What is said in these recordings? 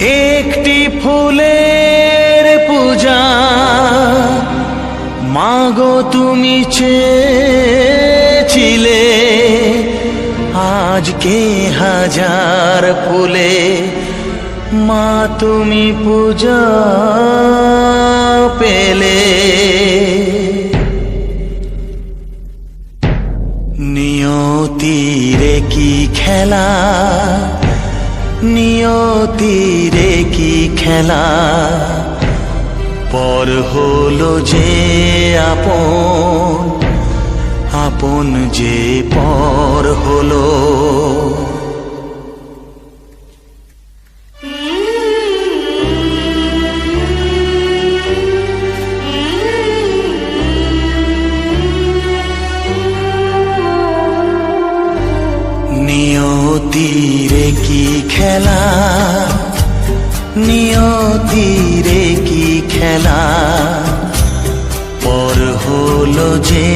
একটি ফুলের পূজা মাগো তুমি চেয়েছিলে, আজকে হাজার ফুলে মা তুমি পূজা পেলে। নিয়তিরে কি খেলা, নিয়তিরে কি খেলা, পর হলো যে আপন, আপন যে পর হলো। নিয়তিরে কি খেলা, নিয়তিরে কি খেলা, পর হলো যে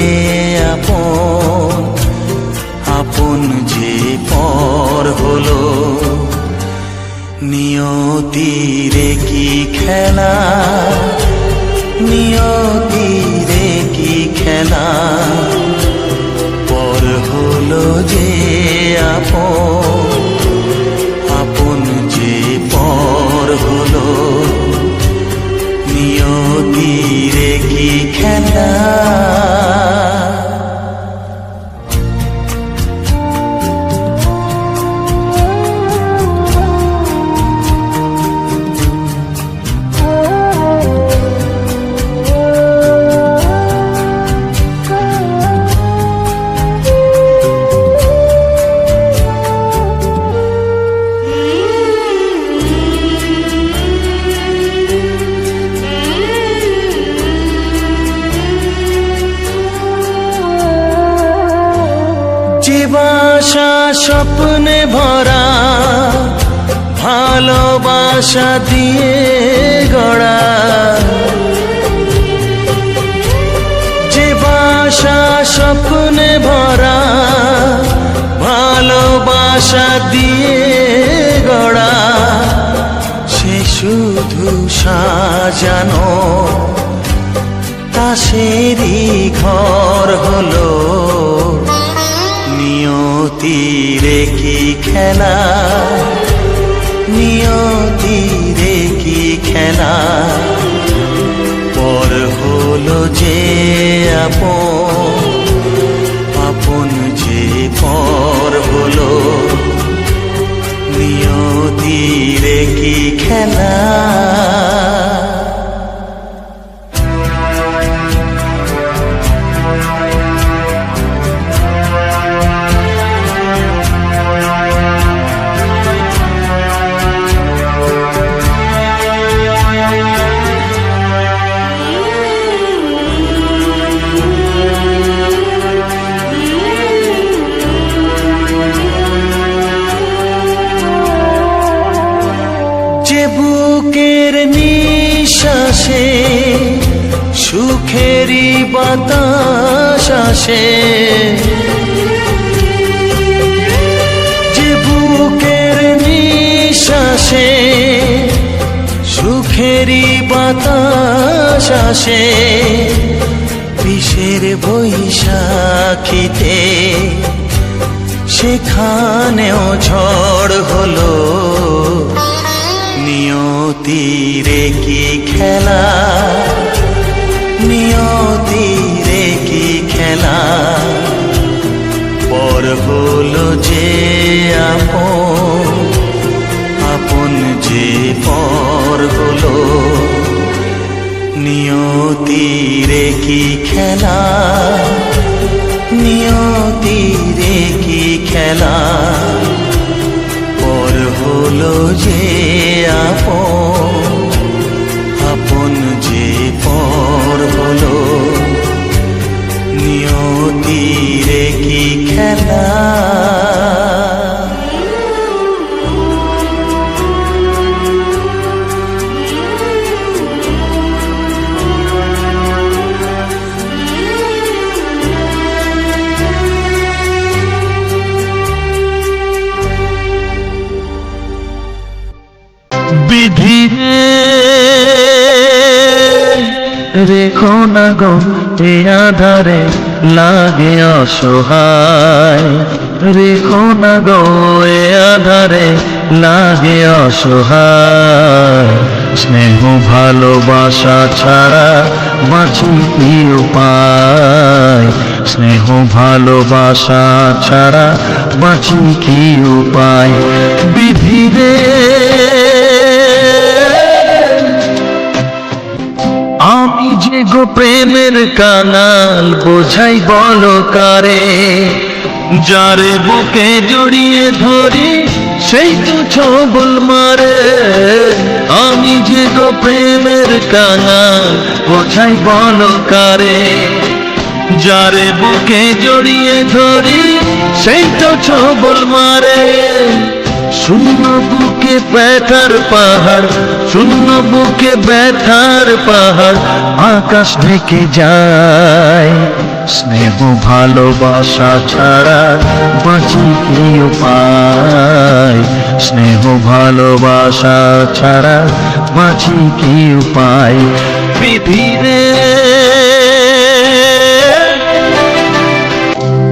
আপন, আপন যে পর হলো। নিয়তিরে কি খেলা, নিয়তিরে কি খেলা, পর হলো যে আপন, আপন যে পর হলো। নিয়তিরে কি খেলা। যে বাসা স্বপ্নে ভরা, ভালোবাসা দিয়ে গড়া, যে বাসা স্বপ্নে ভরা, ভালোবাসা দিয়ে গড়া, সে শুধু সাজানো তাসেরই ঘর হলো। নিয়তিরে কি খেলা, নিয়তিরে কি খেলা, পর হলো যে আপন, আপন যে পর হলো। নিয়তিরে কি খেলা। যে বুকের নিঃশ্বাসে সুখেরই বাতাস আসে, যে বুকের নিঃশ্বাসে সুখেরই বাতাস আসে, বিষের বৈশাখীতে সেখানেও ঝড় হলো। নিয়তিরে কি খেলা, নিয়তিরে কি খেলা, পর হলো যে আপন, আপন যে পর হলো। নিয়তিরে কি খেলা, নিয়তিরে কি খেলা, পর হলো যে আপন, আপন যে পর হলো। নিয়তিরে কি খেলা। বিধি রেখো না গো এ আধারে লাগে অসহায়, রেখো না গো এ আধারে লাগে অসহায়। স্নেহ ভালোবাসা ছাড়া বাঁচি কি উপায়, স্নেহ ভালোবাসা ছাড়া বাঁচি কি উপায়। বিধি রে আমি যে গো প্রেমের কাঙাল, বোঝাই বলো কারে, যারে বুকে জড়িয়ে ধরি সেই তো ছবল মারে। আমি যে গো প্রেমের কাঙাল, বোঝাই বলো কারে, যারে বুকে জড়িয়ে ধরি সেই তো ছবল মারে। শূন্য বুকে ব্যথার পাহাড়, শূন্য বুকে ব্যথার পাহাড় আকাশ ঢেকে যায়। স্নেহ ভালোবাসা ছাড়া বাঁচি কি উপায়, স্নেহ ভালোবাসা ছাড়া বাঁচি কি উপায়। বিধি রে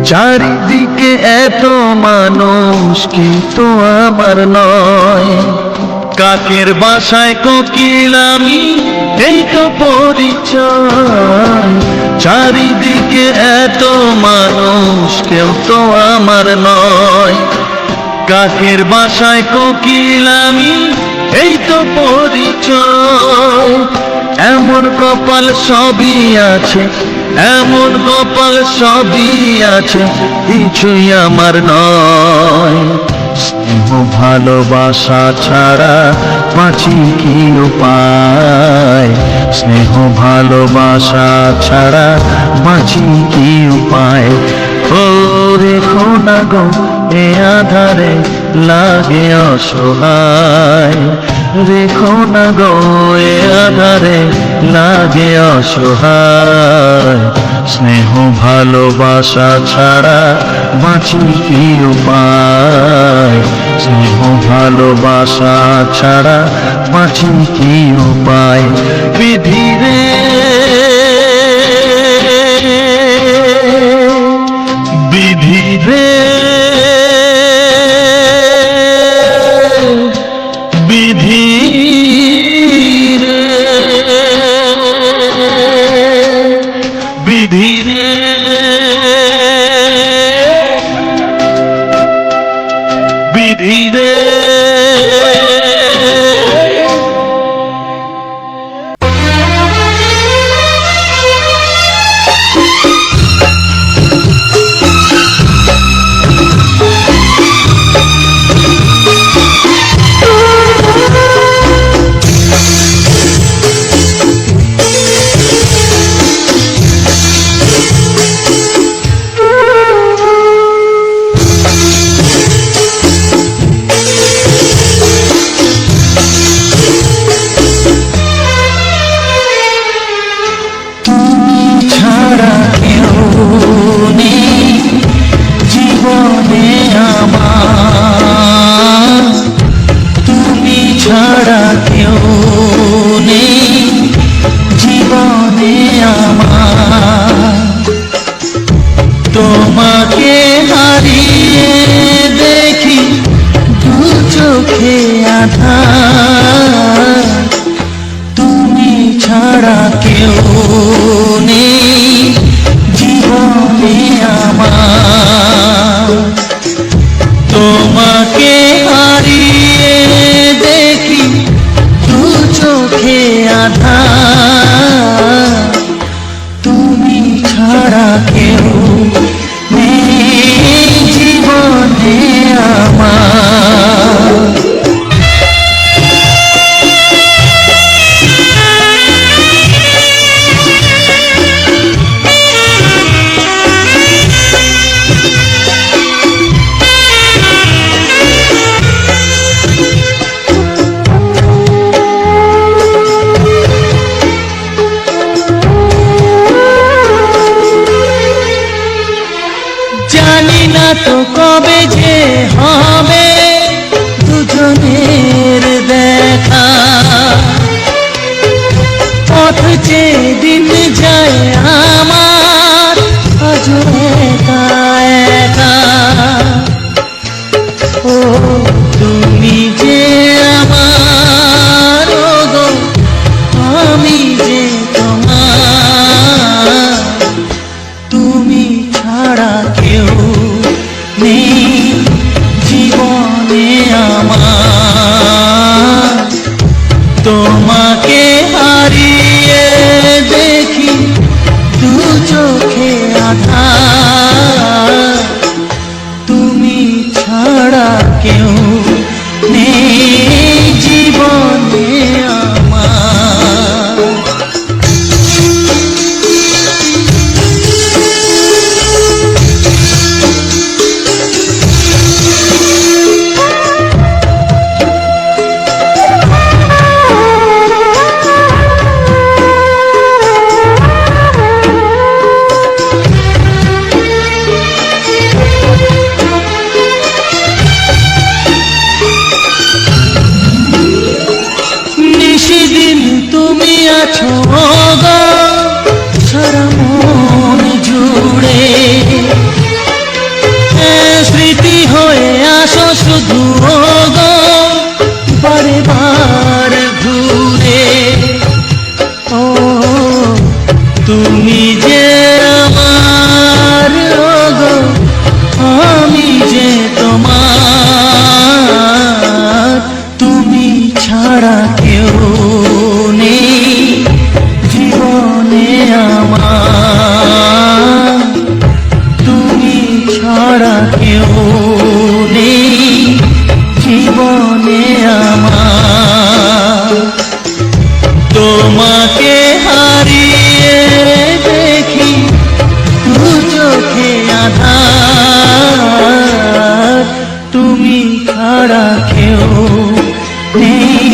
চারিদিকে এত মানুষ কিন্তু আমার নয়, কাকের বাসায় কোকিল আমি এই তো পরিচয়। চারিদিকে এত মানুষ কেউ তো আমার নয়, কাকের বাসায় কোকিল আমি এই তো পরিচয়। এমন কপাল সবই আছে, এমন কপাল সবই আছে, কিছুই আমার নয়। স্নেহ ভালোবাসা ছাড়া বাঁচি কি উপায়, স্নেহ ভালোবাসা ছাড়া বাঁচি কি উপায়। ও রেখো না গো এ আধারে লাগে অসহায়, রেখো না গো এ আধারে লাগে অসহায়। স্নেহ ভালোবাসা ছাড়া বাঁচি কি উপায়, স্নেহ ভালোবাসা ছাড়া বাঁচি কি উপায়। বিধি রে বিধি রে বিধি রে বিধি রে বিধি রে। তোমাকে হারিয়ে দেখি দু চোখে আধার, তুমি ছাড়া কেউ নেই জীবনে আমার। তোমাকে হারিয়ে দেখি দু চোখে আধার, তুমি ছাড়া কেউ নেই জীবনে আমার। জানি না তো কবে যে হবে দুজনের দেখা, আছো গো সারা মন জুড়ে, স্মৃতি হয়ে আসো শুধু গো বারে বার ঘুরে। ও তুমি যে আমার গো আমি যে তোমার, তুমি ছাড়া কেউ নেই জীবনে আমার, তুমি ছাড়া কেউ নেই জীবনে আমার। তোমাকে হারিয়ে দেখি দু চোখে আঁধার, তুমি ছাড়া কেউ নেই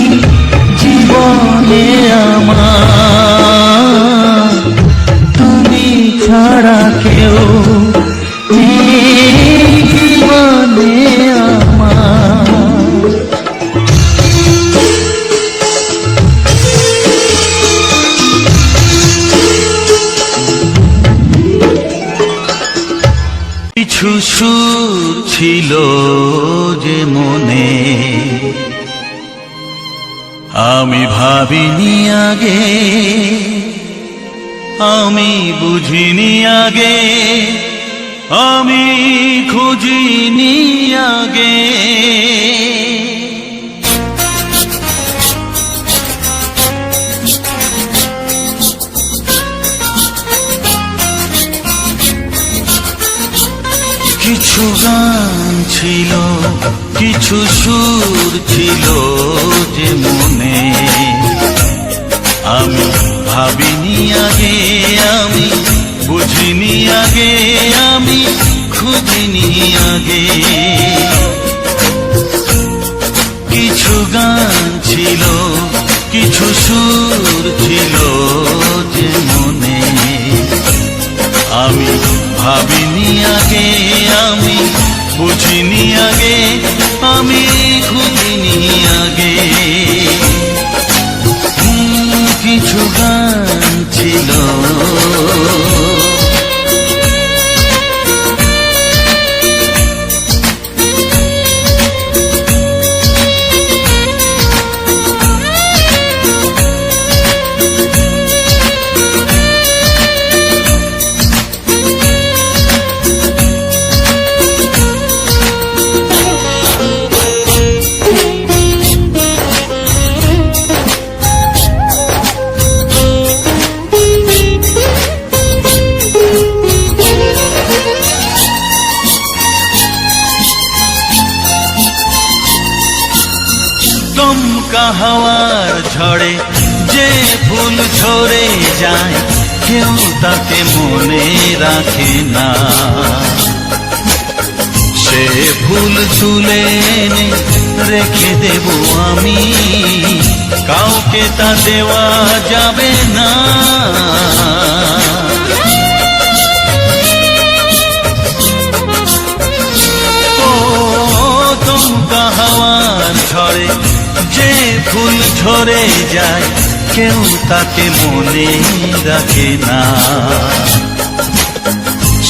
জীবনে আমার, তুমি ছাড়া কেউ নেই জীবনে আমার। কিছু সুর ছিল যে মনে আমি ভাবিনি আগে, আমি বুঝিনি আগে, আমি খুঁজিনি আগে। কিছু গান ছিল, কিছু সুর ছিল যে মনে আমি ভাবিনি আগে, আমি বুঝিনি আগে, আমি খুঁজিনি আগে। কিছু গান ছিল, কিছু সুর ছিল যে মনে আমি ভাবিনি আগে, আমি বুঝিনি আগে, আমি খুঁজিনি আগে। কিছু গান ছিল দমকা হাওয়ার ঝড়ে যে ফুল ঝরে যায়, কেউ তাকে মনে রাখে না। সে ফুল তুলে এনে রেখে দেব আমি, কাউকে তা দেওয়া যাবে না। ও দমকা হাওয়ার ঝড়ে যে ফুল ঝরে যায়, কেউ তাকে মনে রাখে না।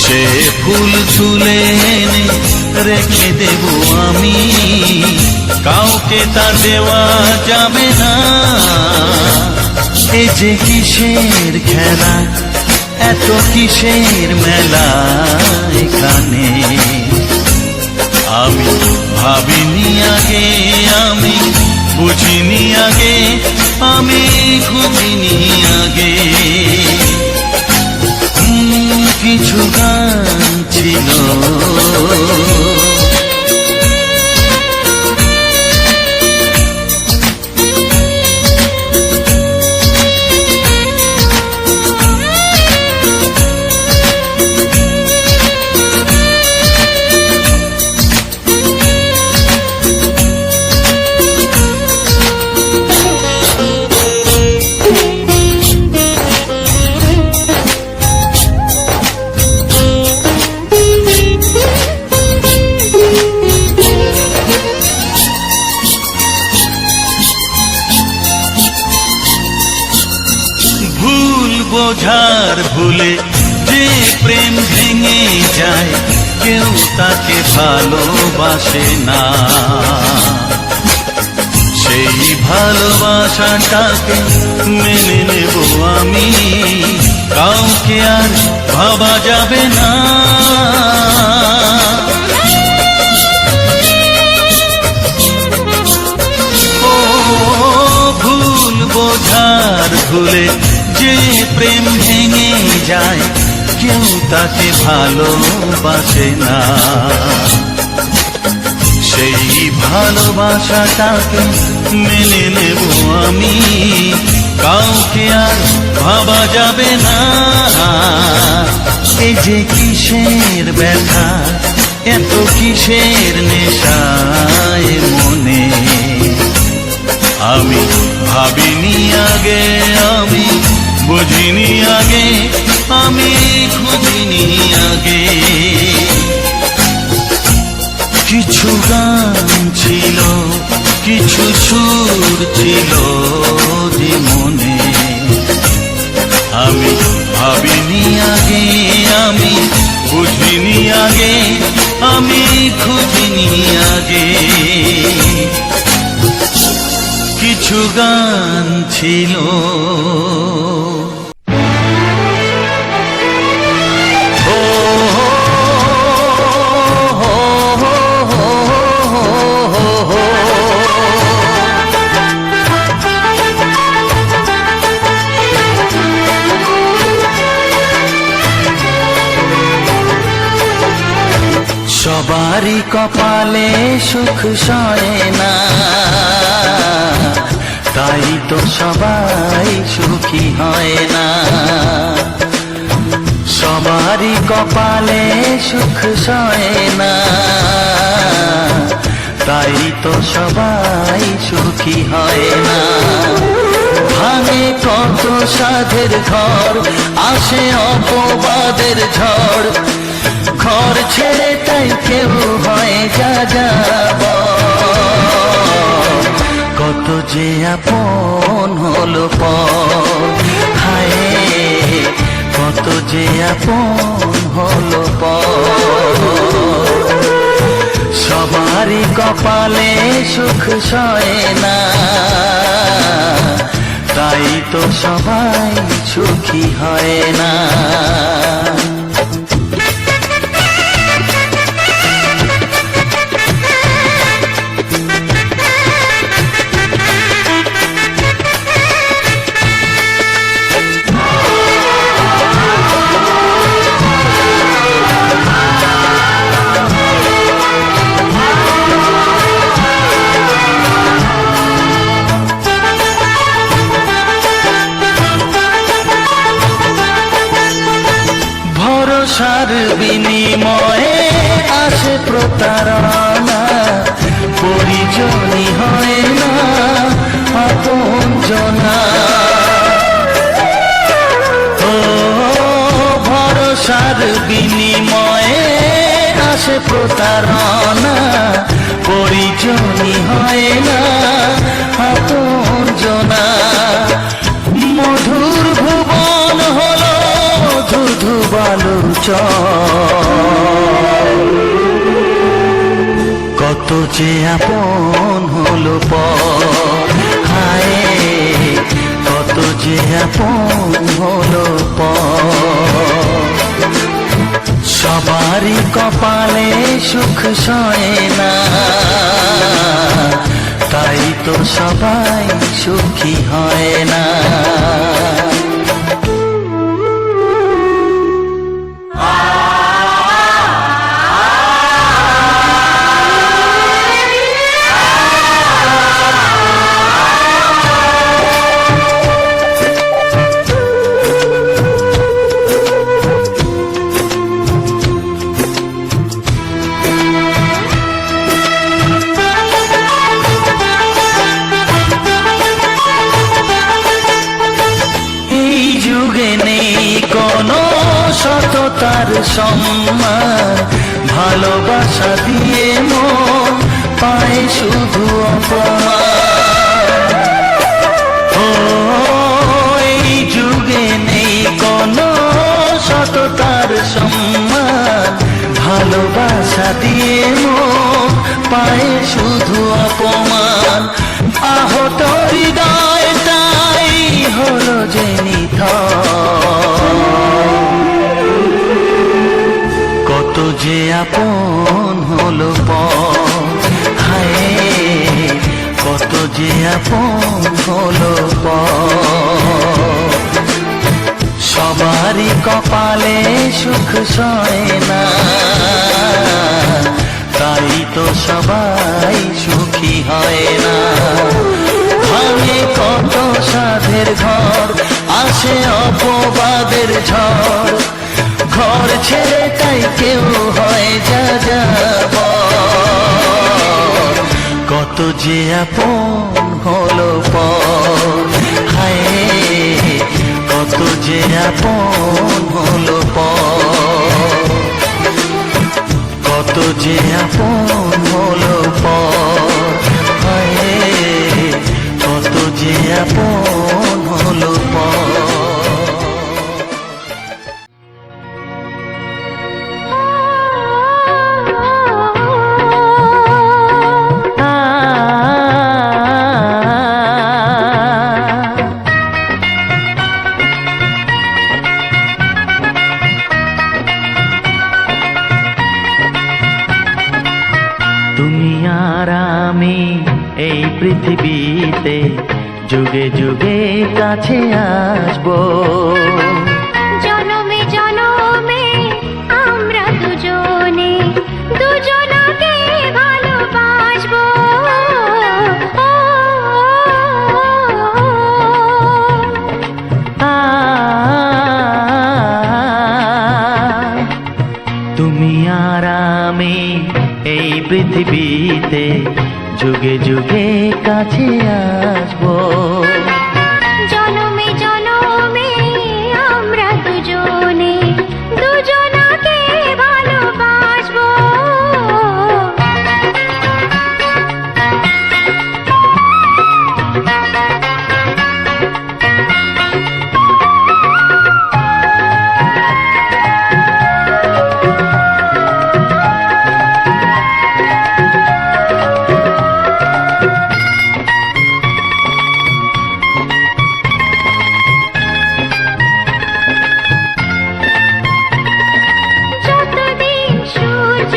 সে ফুল তুলে এনে রেখে দেব আমি, কাউকে তা দেওয়া যাবে না। এ যে কিসের খেলা, এত কিসের মেলা এখানে, আমি ভাবিনি আগে, আমি বুঝিনি আগে, আমি খুঁজিনি আগে। কিছু গান ছিল বোঝার ভুলে যে প্রেম ভেঙে যায় কেউ তাকে ভালোবাসে না। সেই ভালোবাসাটাকে মেনে নেব আমি, কাউকে আর ভাবা যাবে না। ও ভুল বোঝার ভুলে যে প্রেম ভেঙে যায় কেউ তাকে ভালোবাসে না। সেই ভালোবাসাটাকে মেনে নেব আমি, কাউকে আর ভাবা যাবে না। এই যে কিসের ব্যথা, এত কিসের নেশায় মনে, আমি ভাবিনি আগে, আমি বুঝিনি আগে, আমি খুঁজিনি আগে। কিছু গান ছিল, কিছু সুর ছিল যে মনে, আমি ভাবিনি আগে, আমি বুঝিনি আগে, আমি খুঁজিনি আগে। কিছু গান ছিল। সবারই কপালে সুখ সয় না, তাই তো সবাই সুখী হয় না। সবারই কপালে সুখ সয় না, তাই তো সবাই সুখী হয় না। ভাঙে কত সাধের ঘর, আসে অপবাদের ঝড়, ঘর ছেড়ে তাই কেউ হয় যা যাব। কত যে আপন হলো পর, হায় কত যে আপন হলো পর। সবারই কপালে সুখ সয় না, তাই তো সবাই সুখী হয় না। ভরসার বিনিময়ে আসে প্রতারণা, পরিজনই হয় না আপনজনা। ও ভরসার বিনিময়ে আসে প্রতারণা, পরিজনই হয় না আপনজনা। মধুর ভুবন হলো ধুধু বালুচর, কত যে আপন হলো পর, হায় কত যে আপন হলো পর। সবারই কপালে সুখ সয় না, তাই তো সবাই সুখী হয় না। সততার সম্মান, ভালোবাসা দিয়ে মন পায় শুধু অপমান। ও এই যুগে নেই আপন হলো পর। সবারই কপালে সুখ সয় না, তাই তো সবাই সুখী হয় না। ভাঙে কত সাধের ঘর, আসে অপবাদের ঝড়, ঘর ছেড়ে তাই কেউ হয় যা যাবার। কত যে আপন হলো পর, হায় কত যে আপন হলো পর, কত যে আপন হলো পর, হায় কত যে আপন হলো পর। তুমি আর আমি এই পৃথিবীতে যুগে যুগে কাছে আসবো। জনমে জনমে আমরা দুজনে দুজনকে ভালোবাসবো। তুমি আর আমি এই পৃথিবীতে যুগে যুগে কাছে আসবো। জনমে জনমে আমরা দুজনে দুজনকে ভালোবাসবো। যতদিন সূর্য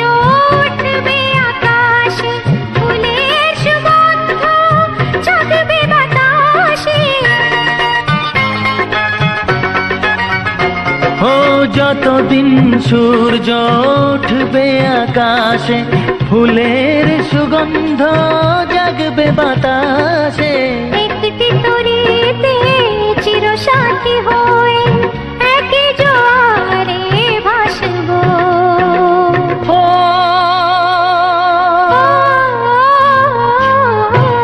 উঠবে আকাশে, ফুলের সুগন্ধ জাগবে বাতাসে। ও যতদিন সূর্য উঠবে আকাশে, ফুলের সুগন্ধ জাগবে বাতাসে। একটি তরিতে চিরসাথী হয়ে একই জোয়ারে ভাসবো। ও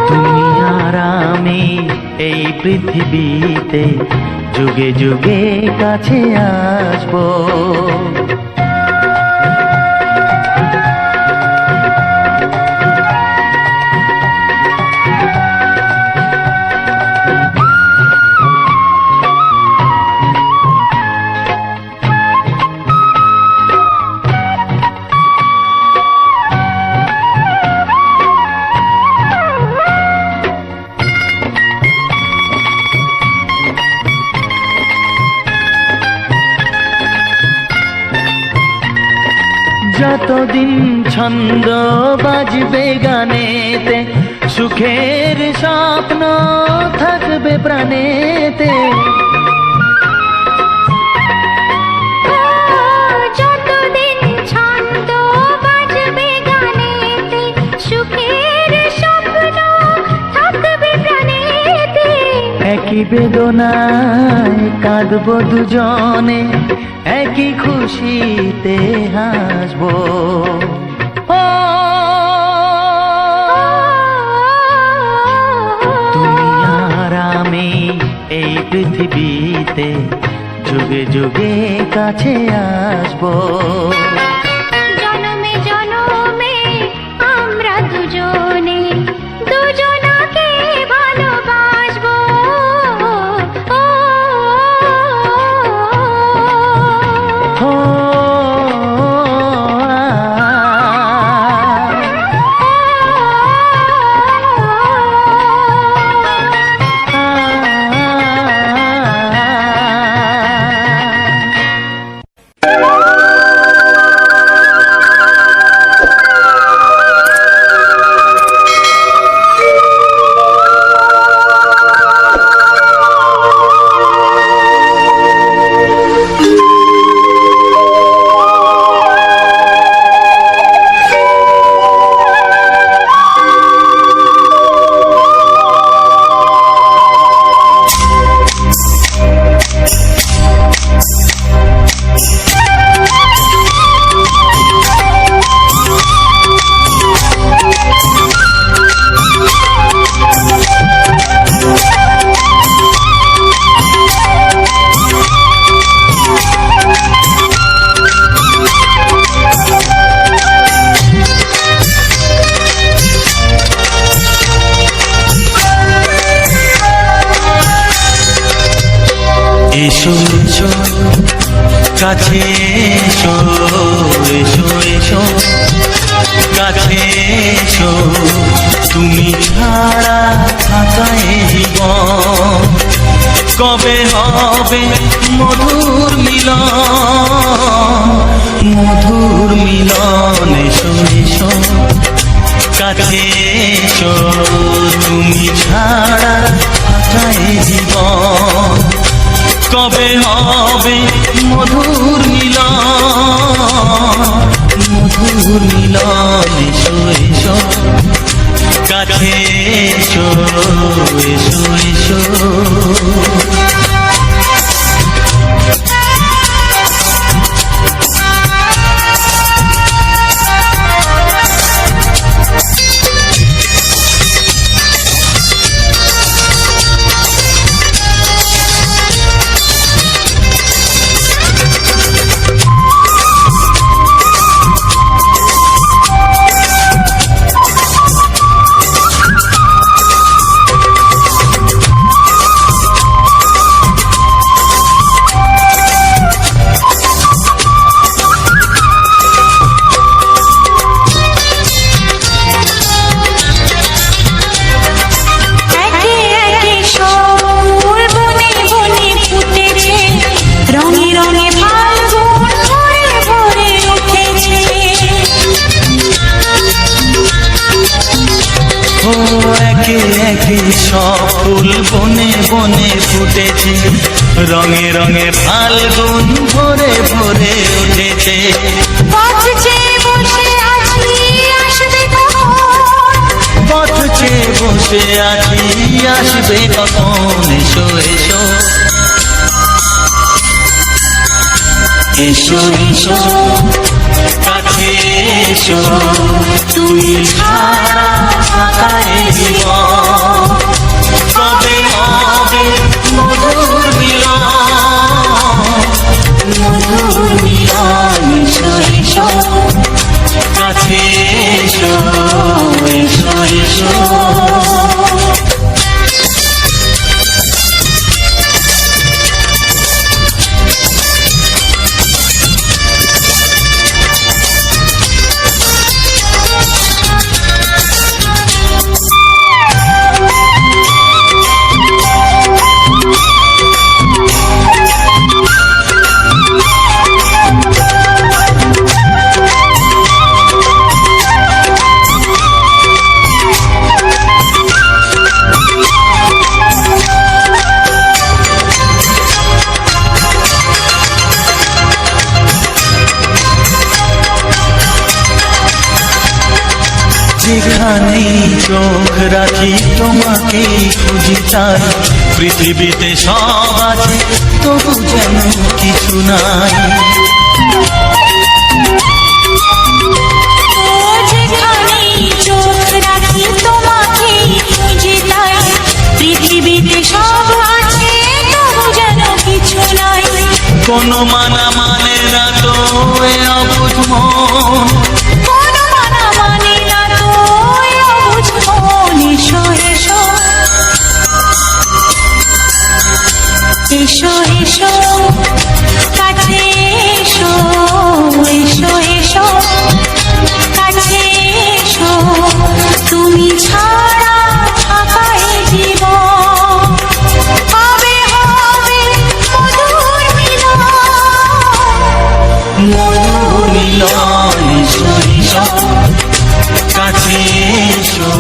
তুমি আর আমি এই পৃথিবীতে যুগে যুগে কাছে আসবো। যতদিন ছন্দ বাজবে গানেতে, সুখের স্বপ্ন থাকবে প্রাণেতে। যতদিন ছন্দ বাজবে গানেতে, সুখের স্বপ্ন থাকবে প্রাণেতে। একই বেদনায় কাঁদবো দুজনে, একই খুশিতে হাসবো। ও তুমি আর আমি এই পৃথিবীতে যুগে যুগে কাছে আসবো। জনমে জনমে আমরা দুজনে দুজনকে ভালোবাসবো। ও এসো এসো কাছে এসো, এসো এসো কাছে এসো, তুমি ছাড়া থাকা এ জীবন কবে হবে মধুর মিলন, মধুর মিলন। এসো এসো কাছে এসো, তুমি ছাড়া থাকা এ জীবন কবে হবে মধুর মিলন, মধুর মিলন। এসো এসো কাছে এসো, এসো এসো। সব ফুল বনে বনে ফুটেছে, রঙে রঙে ফাল্গুন ভরে ভরে উঠেছে। পথ চেয়ে বসে আছি আসবে কখন, পথ চেয়ে বসে আছি আসবে কখন। এসো এসো এসো এসো কাছে এসো, তুমি ছাড়া থাকা এ জীবন কবে হবে মধুর মিলন, মধুর মিলন। এসো এসো কাছে এসো, এসো এসো। যেখানেই চোখ রাখি তোমাকেই খুঁজি চাই, পৃথিবীতে সব আছে তবু যেন কিছু নাই। যেখানেই চোখ রাখি তোমাকেই খুঁজে যাই, পৃথিবীতে সব আছে তবু যেন কিছু নাই। কোনো মানা মানে না তো এ অবুঝ মন, কোনো মানা মানে না তো এ অবুঝ মন। এসো এসো এসো এসো কাছে এসো, এসো এসো কাছে এসো, তুমি ছাড়া থাকা এ জীবন কবে হবে মধুর মিলন, মধুর মিলন। এসো এসো কাছে এসো।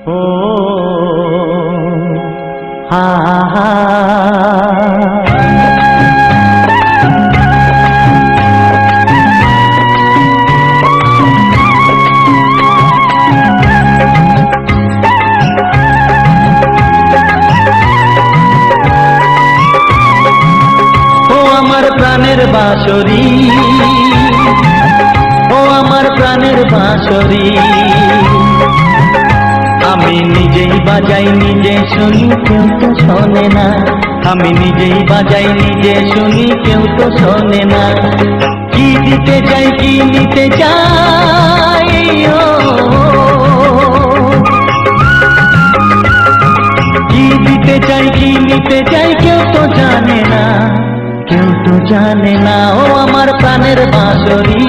ও হা হা প্রাণের বাঁশরি, ও আমার প্রাণের বাঁশরি, আমি নিজেই বাজাই নিজে শুনি কেউ তো শোনে না, আমি নিজেই বাজাই নিজে শুনি কেউ তো শোনে না। কি দিতে চাই কি নিতে চাই, ও জানে না। ও আমার প্রাণের বাঁশরি,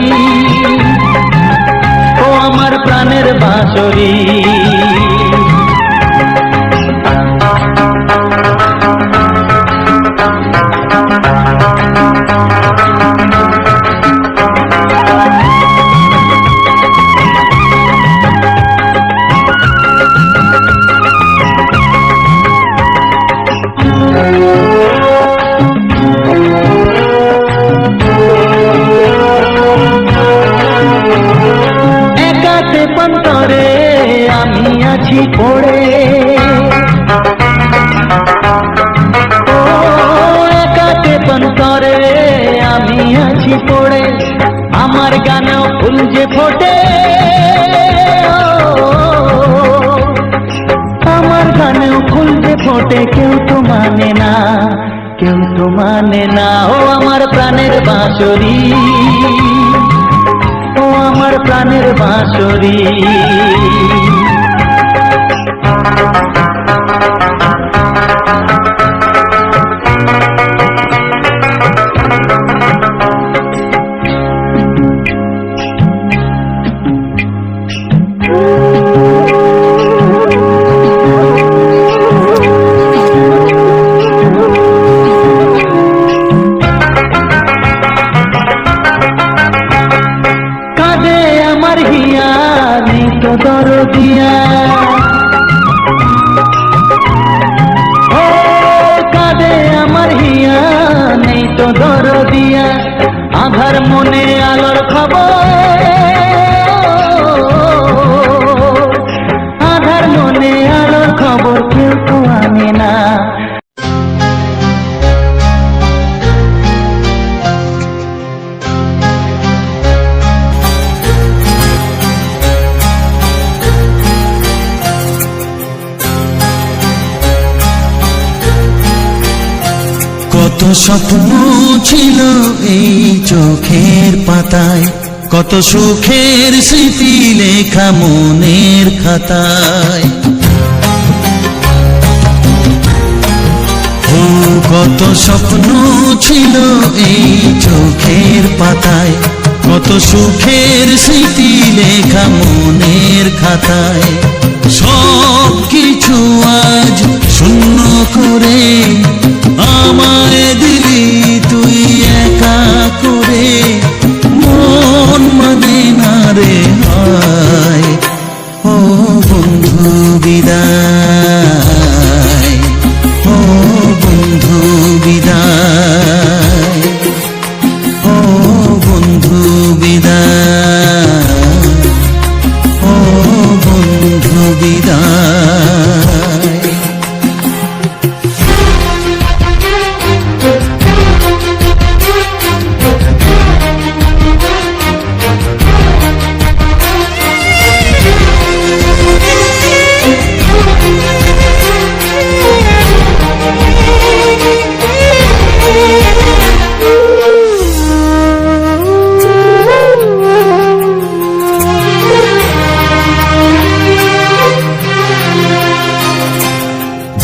ও আমার প্রাণের বাঁশরি। পন্তরে আমি আছি পড়ে, ও একাতে পন্তরে আমি আছি পড়ে। আমার গানেও ফুল যে ফোটে, আমার গানেও ফুল যে ফোটে, কেউ তো মানে না, কেউ তো মানে না। ও আমার প্রাণের বাঁশরি, ও আমার প্রাণের বাঁশরি। দরদিয়া, ও কাঁদে আমার হিয়া, নেই তো দরদিয়া। আধার মনে আলোর খবর, আধার মনে আলোর খবর, কেউ তো আনে না। কত স্বপ্ন ছিল এই চোখের পাতায়, কত সুখের স্মৃতি লেখা মনের খাতায়। ও কত স্বপ্ন ছিল এই চোখের পাতায়, কত সুখের স্মৃতি লেখা মনের খাতায়। সব কিছু আজ শূন্য করে আমায় দিলি তুই একা করে, মন মানে না রে হায়। ও বন্ধু বিদায়, ও বন্ধু বিদায়, ও বন্ধু বিদায়, ও বন্ধু বিদায়।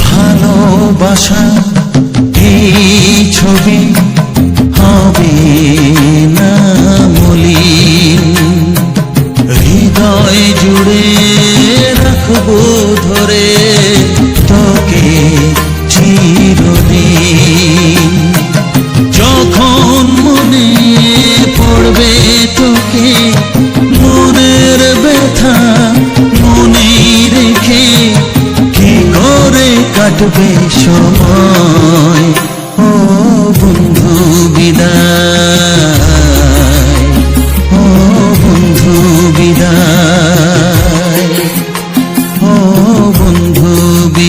ভালোবাসা এই ছবি হবে না মলিন, হৃদয় জুড়ে রাখবো ধরে তোকে চিরদিন। যখন মনে পড়বে তোকে, মনের ব্যথা মনে রেখে কি করে কাটবে সময়। ও বন্ধু বিদায়, ও বন্ধু বিদায়, ও বন্ধু বিদায়।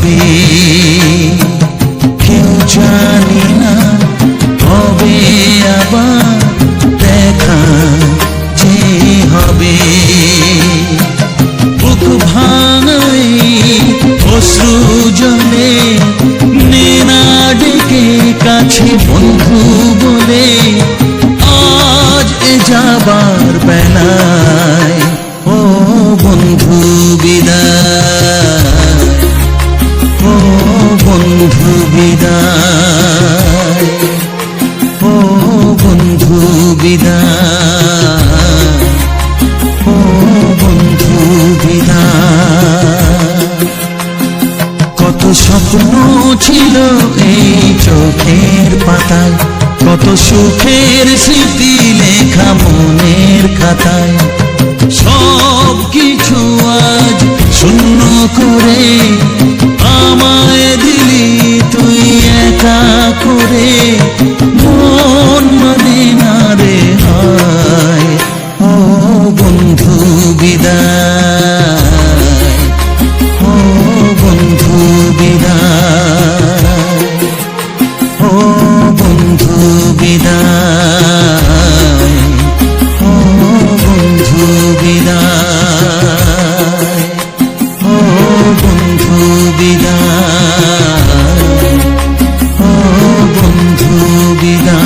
হবে কেউ জানি না, হবে আবার দেখা যে হবে। বুক ভাঙাই অশ্রু জলে নেনা ডেকে কাছে বন্ধু বলে, আজ এ যাবার বেলায় ও বন্ধু বিদায়, ও বন্ধু বিদায়, ও বন্ধু বিদায়, ও বন্ধু বিদায়। কত স্বপ্ন ছিল এই চোখের পাতায়, কত সুখের স্মৃতি লেখা মনের খাতায়, সব কিছু আজ শূন্য করে আমায় দিলি তুই একা করে। মন মানে না রে হায়, ও বন্ধু বিদায়, ও বন্ধু বিদায়, ও বন্ধু বিদায়, ও বন্ধু বিদায়, ও বন্ধু বিদায়, ও বন্ধু বিদায়।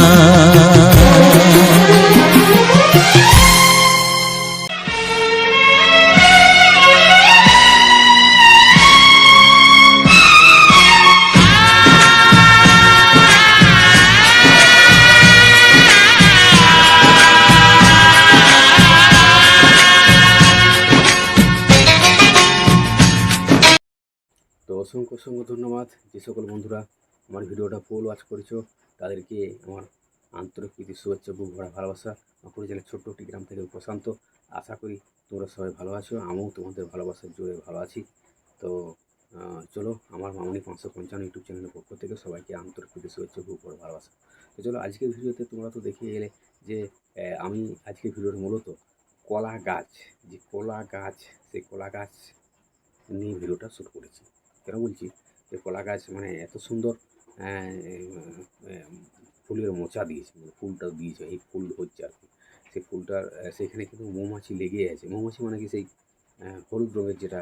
তো অসংখ্য অসংখ্য ধন্যবাদ যে সকল বন্ধুরা আমার ভিডিওটা ফুল ওয়াচ করেছো, তাদেরকে আমার আন্তরিক প্রীতি শুভেচ্ছা, বুক ভরা ভালোবাসা। বাঁকুড়া জেলার ছোট্ট একটি গ্রাম থেকে প্রশান্ত। আশা করি তোমরা সবাই ভালো আছো, আমিও তোমাদের ভালোবাসার জোরে ভালো আছি। তো চলো আমার মামনি 555 ইউটিউব চ্যানেলের পক্ষ থেকে সবাইকে আন্তরিক প্রীতি শুভেচ্ছা, বুক ভরা ভালোবাসা। তো চলো আজকের ভিডিওতে তোমরা তো দেখিয়ে গেলে যে আমি আজকের ভিডিওর মূলত কলা গাছ, যে কলা গাছ, সেই কলা গাছ নিয়ে ভিডিওটা শ্যুট করেছি। কেন বলছি যে কলা গাছ মানে এত সুন্দর ফুলের মোচা দিয়েছে, মানে ফুলটা দিয়েছে, এই ফুল হচ্ছে আর কি। সেই ফুলটার সেখানে কিন্তু মৌমাছি লেগে আছে। মৌমাছি মানে কি সেই হলুদ রঙের যেটা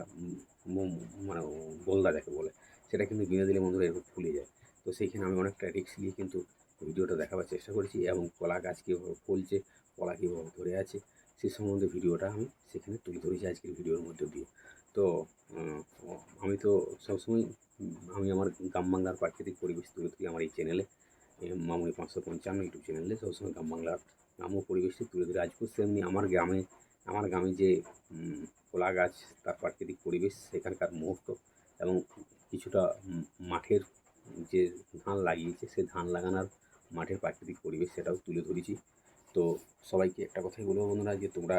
মানে গোলদা যাকে বলে, সেটা কিন্তু বিনে দিলে বন্ধুরা এরকম ফুলে যায়। তো সেইখানে আমি অনেকটা রিস্ক নিয়ে কিন্তু ভিডিওটা দেখাবার চেষ্টা করেছি, এবং কলা গাছ কীভাবে ফলছে, কলা কীভাবে ধরে আছে সে সম্বন্ধে ভিডিওটা আমি সেখানে তুলে ধরেছি আজকের ভিডিওর মধ্যে দিয়ে। তো আমি তো সবসময় আমি আমার গ্রাম বাংলার প্রাকৃতিক পরিবেশ তুলে ধরি আমার এই চ্যানেলে, মামনি 555 ইউটিউব চ্যানেলে সবসময় গ্রাম বাংলার গ্রাম্য পরিবেশটি তুলে ধরে। আজকেও সেমনি আমার গ্রামে যে কলা গাছ, তার প্রাকৃতিক পরিবেশ, সেখানকার মুহূর্ত, এবং কিছুটা মাঠের যে ধান লাগিয়েছে সেই ধান লাগানোর মাঠের প্রাকৃতিক পরিবেশ সেটাও তুলে ধরেছি। তো সবাইকে একটা কথাই বলবো বন্ধুরা, যে তোমরা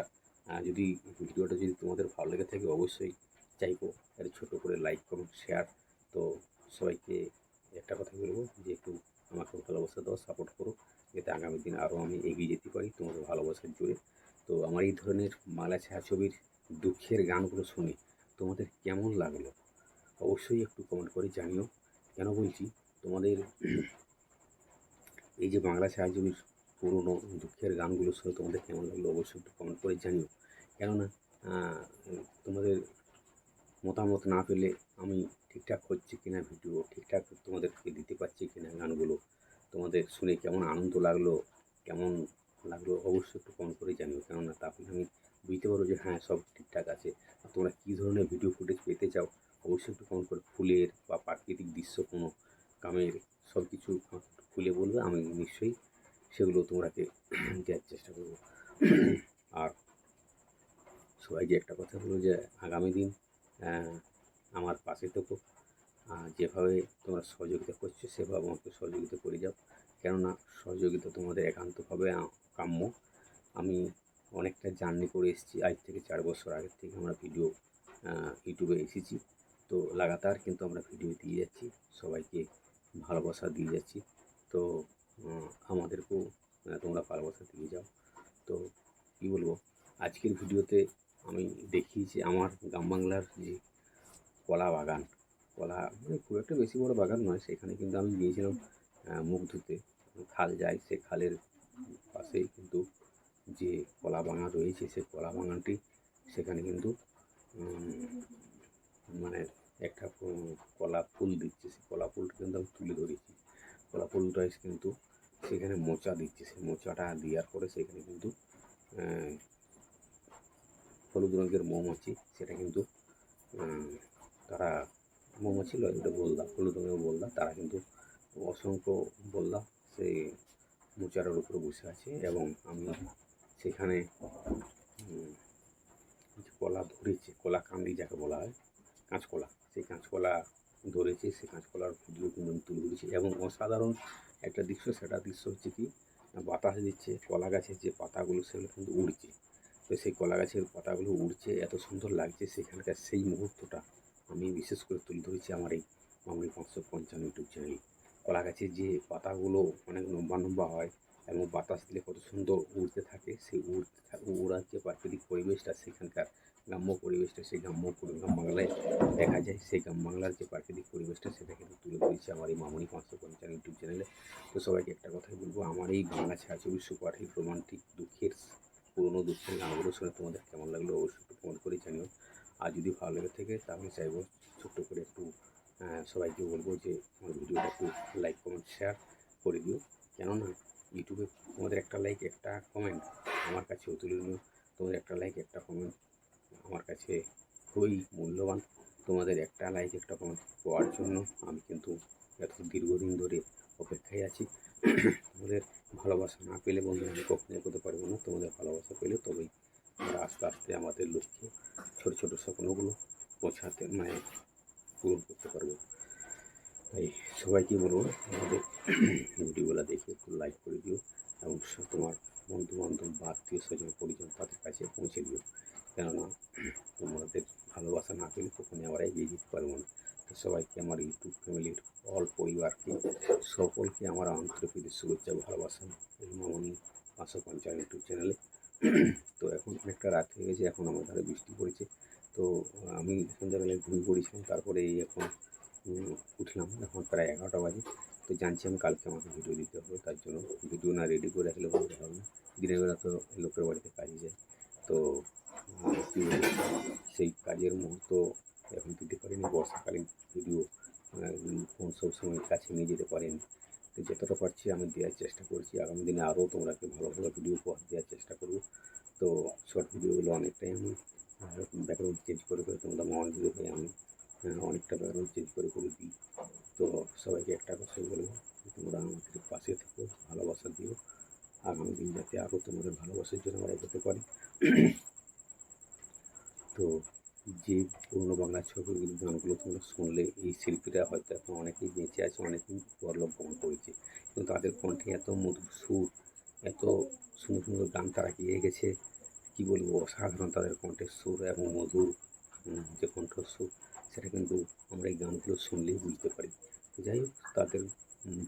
যদি ভিডিওটা যদি তোমাদের ভালো লেগে থাকে অবশ্যই চাইবো একটা ছোটো করে লাইক, কমেন্ট, শেয়ার। তো সবাইকে একটা কথা বলবো যে একটু আমাকে ভালোবাসা দাও, সাপোর্ট করো, যাতে আগামী দিন আরও আমি এগিয়ে যেতে পারি তোমাদের ভালোবাসার জোরে। তো আমার এই ধরনের বাংলা ছায়াছবির দুঃখের গানগুলো শুনে তোমাদের কেমন লাগলো অবশ্যই একটু কমেন্ট করে জানিও। কেন বলছি, তোমাদের এই যে বাংলা ছায়াছবির পুরনো দুঃখের গানগুলো শুনে তোমাদের কেমন লাগলো অবশ্যই একটু কমেন্ট করে জানিও। কেননা তোমাদের মতামত না পেলে আমি ঠিকঠাক হচ্ছে কিনা, ভিডিও ঠিকঠাক তোমাদেরকে দিতে পারছি কিনা, গানগুলো তোমাদের শুনে কেমন আনন্দ লাগলো, কেমন লাগলো অবশ্যই একটু কমেন্ট করে জানিও। কেননা তাহলে আমি বুঝতে পারবো যে হ্যাঁ সব ঠিকঠাক আছে। আর তোমরা কী ধরনের ভিডিও ফুটেজ পেতে চাও অবশ্যই একটু কমেন্ট করে, ফুলের বা প্রাকৃতিক দৃশ্য, কোনো গ্রামের সব কিছু খুলে বলবে, আমি নিশ্চয়ই সেগুলো তোমরাকে দেওয়ার চেষ্টা করবো। আর সবাইকে একটা কথা বলবো যে আগামী দিন আমার পাশে থেকো, যেভাবে তোমরা সহযোগিতা করছো সেভাবে আমাকে সহযোগিতা করে যাও। কেননা সহযোগিতা তোমাদের একান্তভাবে কাম্য। আমি অনেকটা জার্নি করে এসেছি, আজ থেকে 4 বছর আগের থেকে আমরা ভিডিও ইউটিউবে এসেছি। তো লাগাতার কিন্তু আমরা ভিডিও দিয়ে যাচ্ছি, সবাইকে ভালোবাসা দিয়ে যাচ্ছি। তো আমাদেরকেও তোমরা ভালোবাসা দিয়ে যাও। তো কী বলবো, আজকের ভিডিওতে আমি দেখিয়েছি আমার গ্রাম বাংলার যে কলা কলা মানে খুব একটা বেশি বড় বাগান নয়, সেখানে কিন্তু আমি গিয়েছিলাম মুখ ধুতে। খাল যায়, সে খালের পাশেই কিন্তু যে কলা বাগান রয়েছে, সেই কলা বাগানটি সেখানে কিন্তু মানে একটা কলা ফুল দিচ্ছে, সেই কলা ফুলটা কিন্তু আমি তুলে ধরেছি। কলা ফুলটা কিন্তু সেখানে মোচা দিচ্ছে, সেই মোচাটা দেওয়ার পরে সেখানে কিন্তু হলুদ রঙের মৌমাছি, সেটা কিন্তু তারা মৌমাছি লয়, ওটা বলদা, হলুদ রঙের বলদা, তারা কিন্তু অসংখ্য বলদা সেই মোচারের উপরে বসে আছে। এবং আমি সেখানে কলা ধরেছি, কলা কান্দি যাকে বলা হয়, কাঁচকলা, সেই কাঁচকলা ধরেছি, সেই কাঁচকলার ভিডিও কিন্তু আমি তুলে ধরেছি। এবং অসাধারণ একটা দৃশ্য, সেটা দৃশ্য হচ্ছে কি, বাতাস দিচ্ছে, কলা গাছের যে পাতাগুলো সেগুলো কিন্তু উড়ছে। তো সেই কলা গাছের পাতাগুলো উড়ছে, এত সুন্দর লাগছে সেখানকার সেই মুহূর্তটা আমি বিশেষ করে তুলে ধরেছি আমার এই মামনি 555 ইউটিউব চ্যানেলে। কলা গাছের যে পাতাগুলো অনেক লম্বা লম্বা হয় এবং বাতাস দিলে কত সুন্দর উড়তে থাকে, সেই উড়ার যে প্রাকৃতিক পরিবেশটা, সেখানকার গ্রাম্য পরিবেশটা, সেই গ্রাম বাংলায় দেখা যায়, সেই গ্রাম বাংলার যে প্রাকৃতিক পরিবেশটা সেটা কিন্তু তুলে ধরেছি আমার এই মামনি 555 ইউটিউব চ্যানেলে। তো সবাইকে একটা কথাই বলবো, আমার এই বাংলা ছায়াছবি সুপার হিট রোমান্টিক দুঃখের পুরোনো দুঃখের গানগুলো শুনে তোমাদের কেমন লাগলো অবশ্যই একটু কমেন্ট করে জানিও। আর যদি ভালো লেগে থাকে তাহলে চাইবো ছোট্ট করে একটু সবাইকে বলবো যে আমার ভিডিওটা একটু লাইক কমেন্ট শেয়ার করে দিও। কেননা ইউটিউবে তোমাদের একটা লাইক একটা কমেন্ট আমার কাছে অতুলনীয়। তোমাদের একটা লাইক একটা কমেন্ট আমার কাছে খুবই মূল্যবান। তোমাদের একটা লাইক একটা কমেন্ট পাওয়ার জন্য আমি কিন্তু এত দীর্ঘদিন ধরে অপেক্ষায় আছি। তোমাদের ভালোবাসা না পেলে বন্ধু আমি কখনো এগোতে পারবো না। তোমাদের ভালোবাসা পেলে তবেই আমরা আস্তে আস্তে আমাদের লক্ষ্যে ছোটো ছোটো স্বপ্নগুলো পৌঁছাতে মানে পূরণ করতে পারবো। তাই সবাইকে বলবো আমাদের ভিডিওগুলো দেখে একটু লাইক করে দিও এবং তোমার বন্ধু বান্ধব বা আত্মীয় স্বজন পরিজন তাদের কাছে পৌঁছে দিও। কেননা তোমাদের ভালোবাসা না পেলে কখনই আমরা এগিয়ে যেতে পারবো না। তো সবাইকে আমার ইউটিউব ফ্যামিলির অল পরিবারকে সকলকে আমার আন্তরিক শুভেচ্ছা ভালোবাসা এই মামনি 555 ইউটিউব চ্যানেলে। তো এখন অনেকটা রাত হয়ে গেছে, এখন আমার ধারে বৃষ্টি পড়েছে। তো আমি সন্ধ্যাবেলায় ঘুমিয়ে পড়েছিলাম, তারপরে এই এখন উঠলাম, এখন প্রায় 11টা বাজে। তো জানছি আমি কালকে আমাকে ভিডিও দিতে হবে, তার জন্য ভিডিও না রেডি করে রাখলে বলতে হবে না। দিনের বেলা তো লোকের বাড়িতে কাজে যায়, তো কী বলবো, সেই কাজের মুহূর্ত এখন দিতে পারিনি। বর্ষাকালীন ভিডিও ফোন সবসময় কাছে নিয়ে যেতে পারিনি। তো যতটা পারছি আমি দেওয়ার চেষ্টা করছি। আগামী দিনে আরও তোমরাকে ভালো ভালো ভিডিও দেওয়ার চেষ্টা করব। তো শর্ট ভিডিওগুলো অনেকটাই আমি ব্যাকগ্রাউন্ড চেঞ্জ করে তোমরা মন দিতে হয়ে আমি অনেকটা ব্যাকগ্রাউন্ড চেঞ্জ করে দিই। তো সবাইকে একটা কথাই বলবো, তোমরা আমাদের পাশে থেকো, ভালোবাসা দিও। আগামী দিন যাতে আরও তোমাদের ভালোবাসার জন্য আমরা এগোতে পারি। তো যে পুরনো বাংলা ছবির গানগুলো তোমরা শুনলে, এই শিল্পীরা হয়তো এখন অনেকেই বেঁচে আছে, অনেকেই পরলোক গমন করেছে, কিন্তু তাদের কণ্ঠে এত মধুর সুর, এত সুন্দর সুন্দর গান তারা গেয়ে গেছে, কী বলবো, অসাধারণ তাদের কণ্ঠের সুর এবং মধুর যে কণ্ঠস্বর, সেটা কিন্তু আমরা এই গানগুলো শুনলেই বুঝতে পারি। তো যাই হোক, তাদের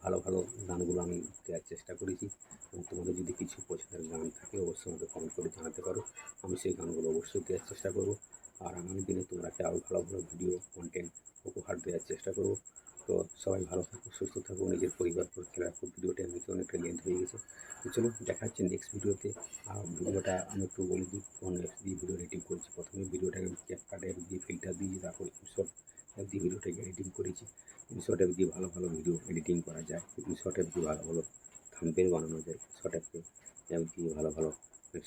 ভালো ভালো গানগুলো আমি দেওয়ার চেষ্টা করেছি। এবং তোমাদের যদি কিছু পছন্দের গান থাকে অবশ্যই আমাকে কমেন্ট করে জানাতে পারো, আমি সেই গানগুলো অবশ্যই দেওয়ার চেষ্টা করবো। আর আগামী দিনে তোমরাকে আরও ভালো ভালো ভিডিও কন্টেন্ট উপহার দেওয়ার চেষ্টা করবো। তো সবাই ভালো থাকো, সুস্থ থাকো, নিজের পরিবার পর খেলা রাখো। ভিডিওটা এমনিতে অনেকটা লেন্থ হয়ে গেছে, তো চলো দেখা হচ্ছে নেক্সট ভিডিওতে। আর ভিডিওটা আমি একটু বলে দিই কোন অ্যাপ দিয়ে ভিডিও এডিটিং করেছি। প্রথমে ভিডিওটাকে ক্যাপকাট অ্যাপ দিয়ে ফিল্টার দিয়ে, তারপর ইনশর্ট অ্যাপ দিয়ে ভিডিওটাকে এডিটিং করেছি। ইনশর্ট অ্যাপ দিয়ে ভালো ভালো ভিডিও এডিটিং করা যায়, ইনশর্ট অ্যাপ দিয়ে ভালো ভালো থাম্বনেল বানানো যায়, শর্ট অ্যাপ দিয়ে ভালো ভালো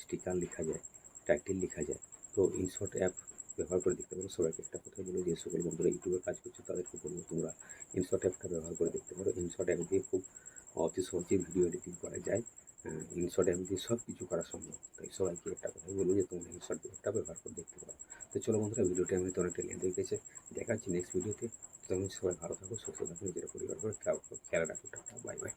স্টিকার লেখা যায়, টাইটেল লেখা যায়। তো ইনশর্ট অ্যাপ ব্যবহার করে দেখতে পারো। সবাইকে একটা কথা বলে, যে সকল বন্ধুরা ইউটিউবে কাজ করছে তাদেরকে বলবো তোমরা ইনশর্ট অ্যাপটা ব্যবহার করে দেখতে পারো। ইনশর্ট অ্যাপ দিয়ে খুব অতি সহজে ভিডিও এডিটিং করা যায়। ইনশর্ট অ্যাপ দিয়ে সব কিছু করা সম্ভব। তাই সবাইকে একটা কথাই বলবো যে তোমরা ইনশর্ট অ্যাপটা ব্যবহার করে দেখতে পারো। তো চলো বন্ধুরা, ভিডিওটা এমনিতে অনেকটা লেন্থ হয়ে গেছে, দেখা হচ্ছে নেক্সট ভিডিওতে। তখন সবাই ভালো থাকো, সুস্থ থাকো, নিজের পরিবার করে খেয়াল রাখো। Tata, bye bye.